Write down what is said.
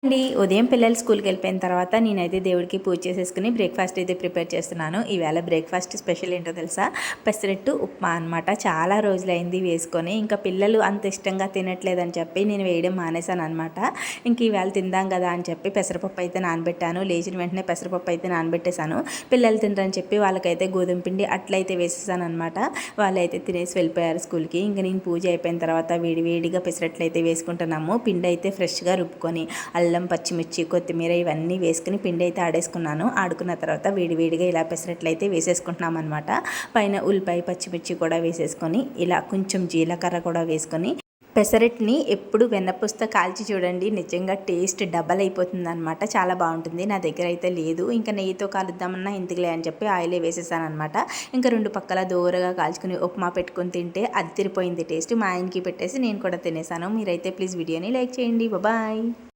అండి ఉదయం పిల్లలు స్కూల్కి వెళ్ళిపోయిన తర్వాత నేనైతే దేవుడికి పూజ చేసేసుకుని బ్రేక్ఫాస్ట్ అయితే ప్రిపేర్ చేస్తున్నాను. ఈవేళ బ్రేక్ఫాస్ట్ స్పెషల్ ఏంటో తెలుసా? పెసరట్టు ఉప్మా అనమాట. చాలా రోజులైంది వేసుకొని, ఇంకా పిల్లలు అంత ఇష్టంగా తినట్లేదని చెప్పి నేను వేయడం మానేశాను అనమాట. ఇంక ఈవేళ తిందాం కదా అని చెప్పి పెసరపప్పు అయితే నానబెట్టాను. లేచిన వెంటనే పెసరపప్పు అయితే నానబెట్టేశాను. పిల్లలు తినరని చెప్పి వాళ్ళకైతే గోధుమ పిండి అట్లయితే వేసేసాను అనమాట. వాళ్ళైతే తినేసి వెళ్ళిపోయారు స్కూల్కి. ఇంక నేను పూజ అయిపోయిన తర్వాత వేడివేడిగా పెసరట్లు అయితే వేసుకుంటున్నాము. పిండి అయితే ఫ్రెష్గా రుబ్బుకొని అల్లం, పచ్చిమిర్చి, కొత్తిమీర ఇవన్నీ వేసుకుని పిండి అయితే ఆడేసుకున్నాను. ఆడుకున్న తర్వాత వేడివేడిగా ఇలా పెసరట్లు అయితే వేసేసుకుంటున్నాం అనమాట. పైన ఉల్లిపాయ, పచ్చిమిర్చి కూడా వేసేసుకొని ఇలా కొంచెం జీలకర్ర కూడా వేసుకొని పెసరట్ని ఎప్పుడు వెన్నపూసతో కాల్చి చూడండి, నిజంగా టేస్ట్ డబల్ అయిపోతుంది అనమాట. చాలా బాగుంటుంది. నా దగ్గర అయితే లేదు, ఇంకా నెయ్యితో కాలుద్దామన్నా ఎందుకులే అని చెప్పి ఆయిలే వేసేసాను అనమాట. ఇంకా రెండు పక్కల దోరగా కాల్చుకుని ఉప్మా పెట్టుకుని తింటే అదిరిపోయింది టేస్ట్. మా ఆయనకి పెట్టేసి నేను కూడా తినేసాను. మీరైతే ప్లీజ్ వీడియోని లైక్ చేయండి. బాయ్.